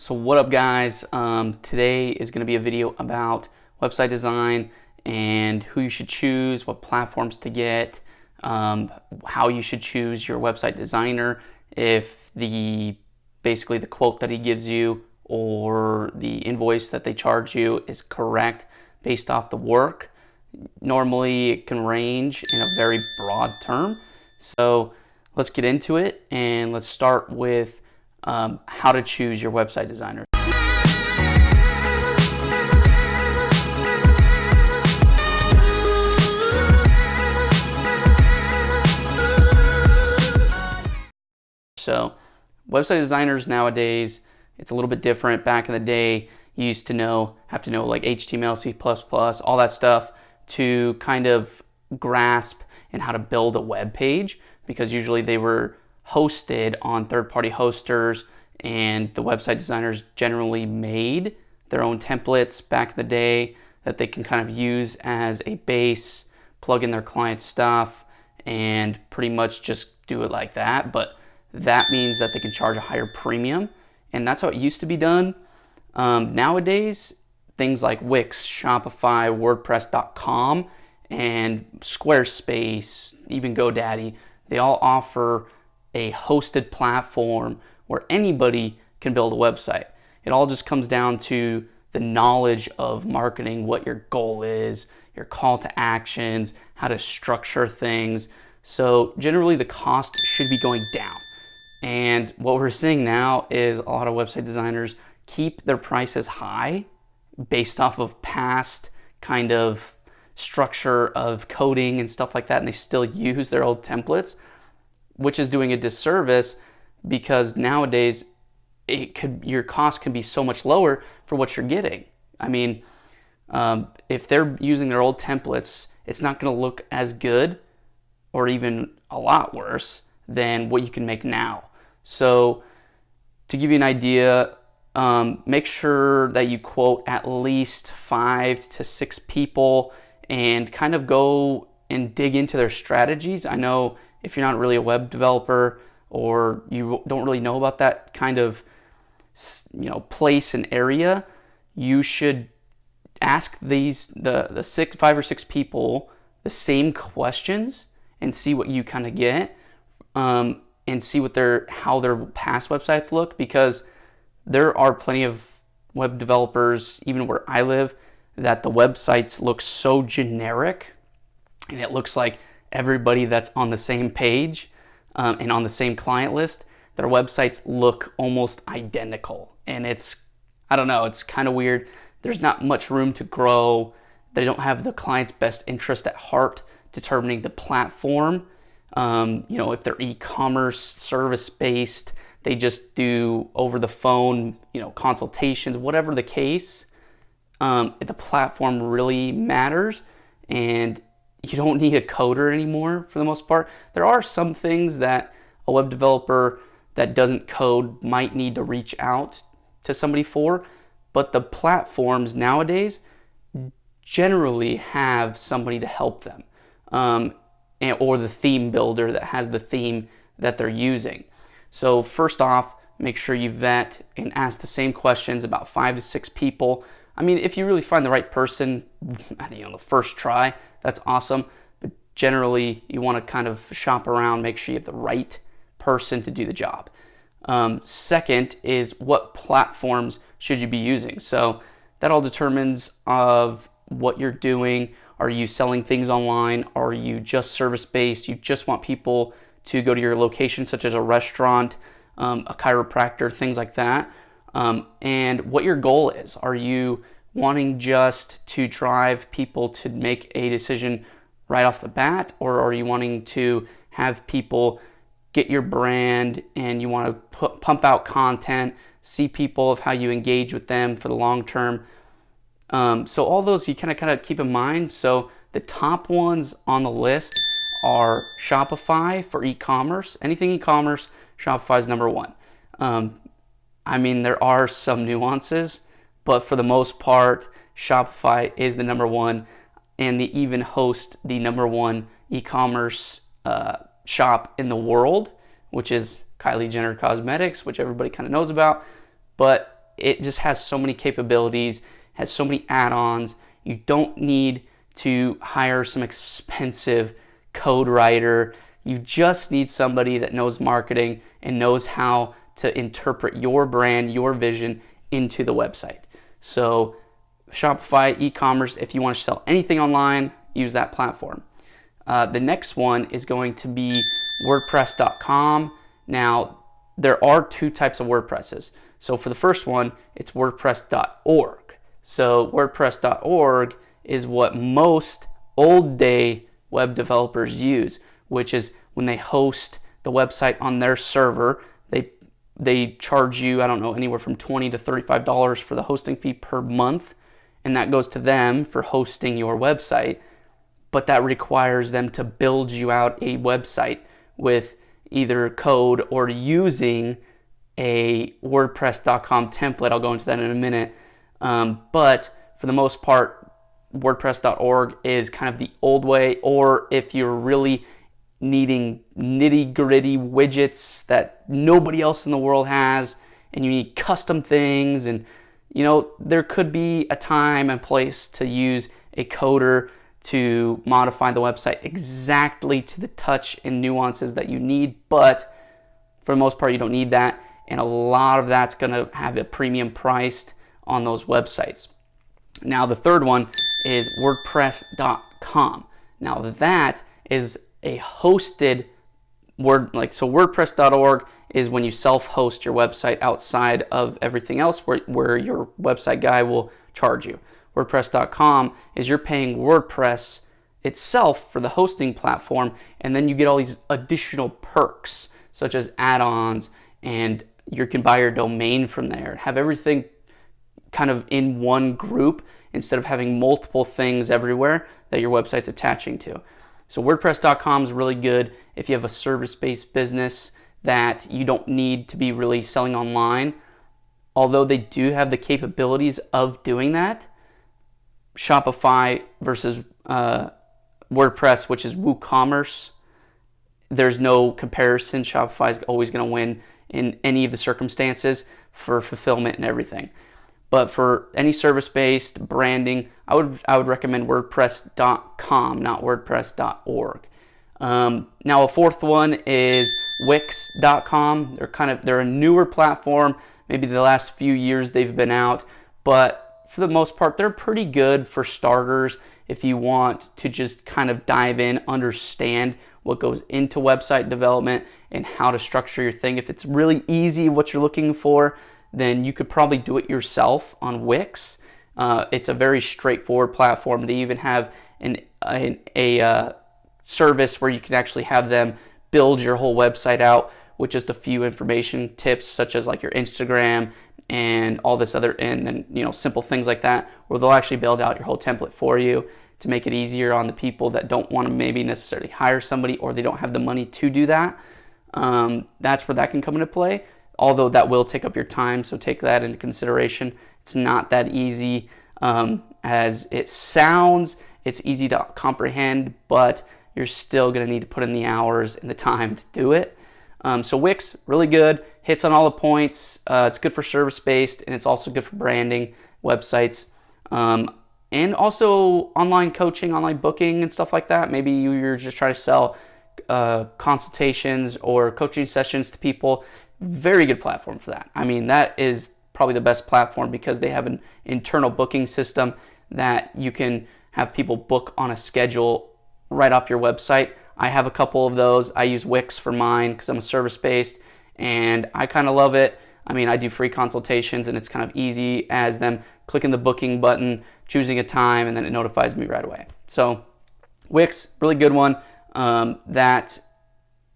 So what up guys, today is going to be a video about website design and who you should choose, what platforms to get, how you should choose your website designer, if basically the quote that he gives you or the invoice that they charge you is correct based off the work. Normally it can range in a very broad term. So let's get into it and let's start with how to choose your website designer. So website designers nowadays, it's a little bit different. Back in the day, you used to have to know like HTML, C++, all that stuff to kind of grasp and how to build a web page, because usually they were hosted on third-party hosters, and the website designers generally made their own templates back in the day that they can kind of use as a base, plug in their client stuff, and pretty much just do it like that. But that means that they can charge a higher premium, and that's how it used to be done. Nowadays, things like Wix, Shopify, WordPress.com, and Squarespace, even GoDaddy, they all offer a hosted platform where anybody can build a website. It all just comes down to the knowledge of marketing, what your goal is, your call to actions, how to structure things. So generally the cost should be going down. And what we're seeing now is a lot of website designers keep their prices high based off of past kind of structure of coding and stuff like that, and they still use their old templates, which is doing a disservice, because nowadays your cost can be so much lower for what you're getting. I mean, if they're using their old templates, it's not going to look as good or even a lot worse than what you can make now. So to give you an idea, make sure that you quote at least 5 to 6 people and kind of go and dig into their strategies. I know if you're not really a web developer or you don't really know about that kind of place and area, you should ask the 5 or 6 people the same questions and see what you kind of get, and see how their past websites look, because there are plenty of web developers, even where I live, that the websites look so generic, and it looks like everybody that's on the same page and on the same client list, their websites look almost identical. And I don't know, it's kind of weird. There's not much room to grow. They don't have the client's best interest at heart, determining the platform. If they're e-commerce service based, they just do over the phone, consultations, whatever the case. The platform really matters, and you don't need a coder anymore for the most part. There are some things that a web developer that doesn't code might need to reach out to somebody for, but the platforms nowadays generally have somebody to help them, or the theme builder that has the theme that they're using. So first off, make sure you vet and ask the same questions about 5 to 6 people. I mean, if you really find the right person, the first try, that's awesome. But generally, you want to kind of shop around, make sure you have the right person to do the job. Second is, what platforms should you be using? So that all determines of what you're doing. Are you selling things online? Are you just service-based? You just want people to go to your location, such as a restaurant, a chiropractor, things like that. And what your goal is. Are you wanting just to drive people to make a decision right off the bat, or are you wanting to have people get your brand and you want to pump out content, see people of how you engage with them for the long term? So all those you kind of keep in mind. So the top ones on the list are Shopify for e-commerce. Anything e-commerce, Shopify is number one. I mean, there are some nuances, but for the most part, Shopify is the number one, and they even host the number one e-commerce shop in the world, which is Kylie Jenner Cosmetics, which everybody kind of knows about. But it just has so many capabilities, has so many add-ons. You don't need to hire some expensive code writer. You just need somebody that knows marketing and knows how to interpret your brand, your vision into the website. So Shopify, e-commerce, if you want to sell anything online, use that platform. The next one is going to be WordPress.com. Now, there are two types of WordPresses. So for the first one, it's WordPress.org. So WordPress.org is what most old day web developers use, which is when they host the website on their server, they charge you, I don't know, anywhere from $20 to $35 for the hosting fee per month, and that goes to them for hosting your website. But that requires them to build you out a website with either code or using a WordPress.com template. I'll go into that in a minute. But for the most part, WordPress.org is kind of the old way, or if you're really needing nitty-gritty widgets that nobody else in the world has, and you need custom things, and there could be a time and place to use a coder to modify the website exactly to the touch and nuances that you need, but for the most part you don't need that, and a lot of that's going to have a premium priced on those websites. Now the third one is WordPress.com. Now that is a hosted so WordPress.org is when you self-host your website outside of everything else where your website guy will charge you. WordPress.com is you're paying WordPress itself for the hosting platform, and then you get all these additional perks such as add-ons, and you can buy your domain from there. Have everything kind of in one group instead of having multiple things everywhere that your website's attaching to. So WordPress.com is really good if you have a service-based business that you don't need to be really selling online. Although they do have the capabilities of doing that, Shopify versus WordPress, which is WooCommerce, there's no comparison. Shopify is always going to win in any of the circumstances for fulfillment and everything. But for any service-based branding, I would recommend WordPress.com, not WordPress.org. Now a fourth one is Wix.com. They're a newer platform. Maybe the last few years they've been out, but for the most part they're pretty good for starters if you want to just kind of dive in, understand what goes into website development and how to structure your thing. If it's really easy what you're looking for, then you could probably do it yourself on Wix. It's a very straightforward platform. They even have a service where you can actually have them build your whole website out with just a few information tips, such as like your Instagram and all this other, and then simple things like that, where they'll actually build out your whole template for you to make it easier on the people that don't want to maybe necessarily hire somebody, or they don't have the money to do that. That's where that can come into play. Although that will take up your time, so take that into consideration. It's not that easy as it sounds. It's easy to comprehend, but you're still going to need to put in the hours and the time to do it. So Wix, really good, hits on all the points. It's good for service-based, and it's also good for branding websites. And also online coaching, online booking, and stuff like that. Maybe you're just trying to sell consultations or coaching sessions to people. Very good platform for that. I mean, that is probably the best platform because they have an internal booking system that you can have people book on a schedule right off your website. I have a couple of those. I use Wix for mine because I'm a service-based, and I kind of love it. I mean, I do free consultations, and it's kind of easy as them clicking the booking button, choosing a time, and then it notifies me right away. So Wix, really good one that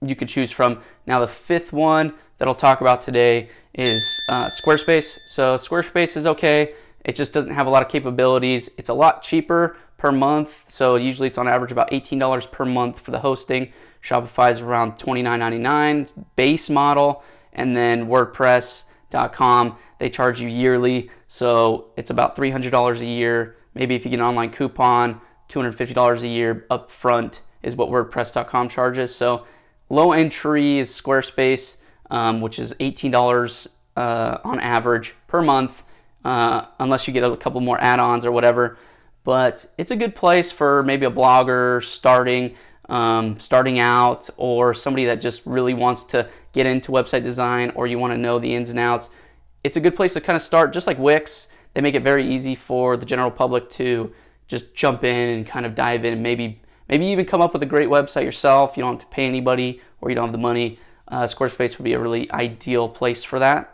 you could choose from. Now the fifth one that I'll talk about today is Squarespace. So Squarespace is okay. It just doesn't have a lot of capabilities. It's a lot cheaper per month. So usually it's on average about $18 per month for the hosting. Shopify is around $29.99 base model. And then WordPress.com, they charge you yearly. So it's about $300 a year. Maybe if you get an online coupon, $250 a year up front is what WordPress.com charges. So low entry is Squarespace, which is $18 on average per per month, unless you get a couple more add-ons or whatever. But it's a good place for maybe a blogger starting out, or somebody that just really wants to get into website design, or you want to know the ins and outs. It's a good place to kind of start, just like Wix. They make it very easy for the general public to just jump in and kind of dive in, and maybe even come up with a great website yourself. You don't have to pay anybody, or you don't have the money. Squarespace would be a really ideal place for that.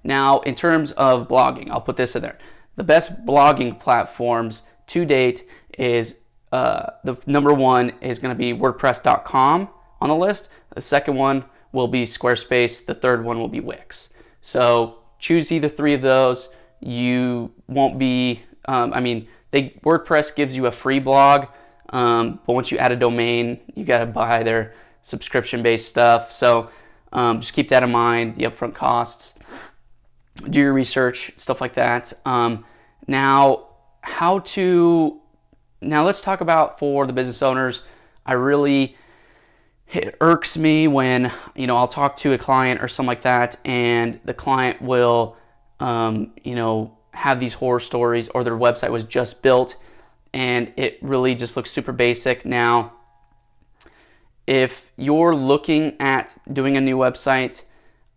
Now, in terms of blogging, I'll put this in there. The best blogging platforms to date is the number one is going to be WordPress.com on the list. The second one will be Squarespace. The third one will be Wix. So choose either three of those. You won't be, WordPress gives you a free blog, but once you add a domain, you got to buy their subscription-based stuff. So just keep that in mind, the upfront costs. Do your research, stuff like that. Now let's talk about, for the business owners, it irks me when, I'll talk to a client or something like that, and the client will, have these horror stories, or their website was just built and it really just looks super basic. Now, if you're looking at doing a new website,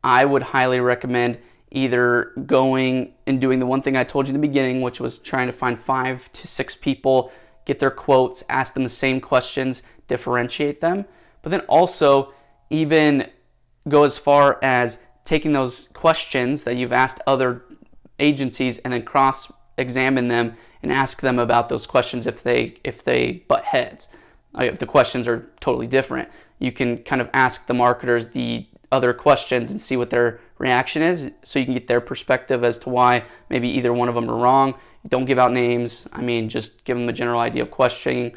I would highly recommend either going and doing the one thing I told you in the beginning, which was trying to find 5 to 6 people, get their quotes, ask them the same questions, differentiate them. But then also even go as far as taking those questions that you've asked other agencies and then cross-examine them and ask them about those questions if they butt heads. If the questions are totally different, you can kind of ask the marketers the other questions and see what their reaction is, so you can get their perspective as to why maybe either one of them are wrong. Don't give out names. Just give them a general idea of questioning.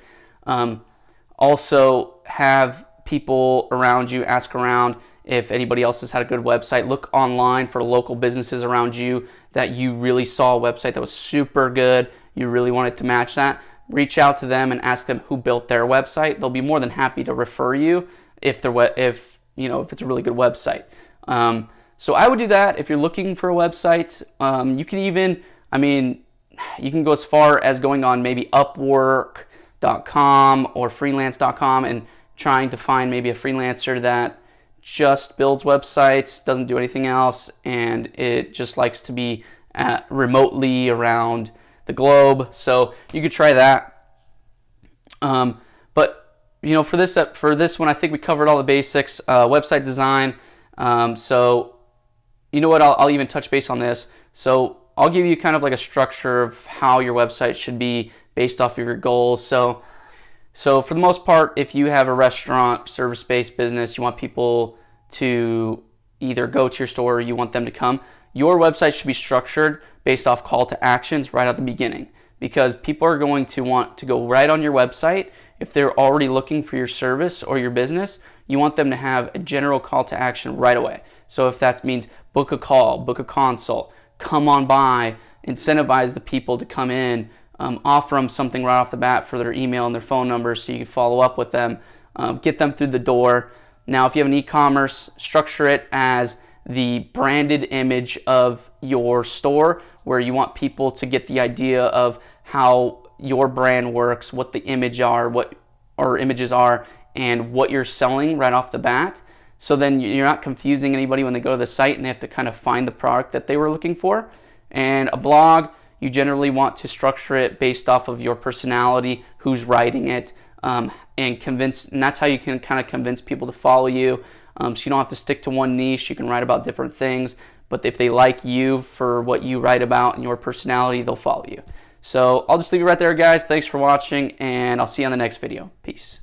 Also, have people around you ask around if anybody else has had a good website. Look online for local businesses around you that you really saw a website that was super good. You really wanted to match that. Reach out to them and ask them who built their website. They'll be more than happy to refer you if it's a really good website. So I would do that if you're looking for a website. You can go as far as going on maybe Upwork.com or freelance.com and trying to find maybe a freelancer that just builds websites, doesn't do anything else, and it just likes to be remotely around the globe. So you could try that. But for this one, I think we covered all the basics. Website design. So you know what? I'll even touch base on this. So I'll give you kind of like a structure of how your website should be based off of your goals. So for the most part, if you have a restaurant, service-based business, you want people to either go to your store or you want them to come, your website should be structured based off call to actions right at the beginning, because people are going to want to go right on your website. If they're already looking for your service or your business, you want them to have a general call to action right away. So if that means book a call, book a consult, come on by, incentivize the people to come in, offer them something right off the bat for their email and their phone number so you can follow up with them, get them through the door. Now, if you have an e-commerce, structure it as the branded image of your store, where you want people to get the idea of how your brand works, what the images are, and what you're selling right off the bat. So then you're not confusing anybody when they go to the site and they have to kind of find the product that they were looking for. And a blog, you generally want to structure it based off of your personality, who's writing it, and that's how you can kind of convince people to follow you. So you don't have to stick to one niche. You can write about different things, but if they like you for what you write about and your personality, they'll follow you. So I'll just leave it right there, guys. Thanks for watching, and I'll see you on the next video. Peace.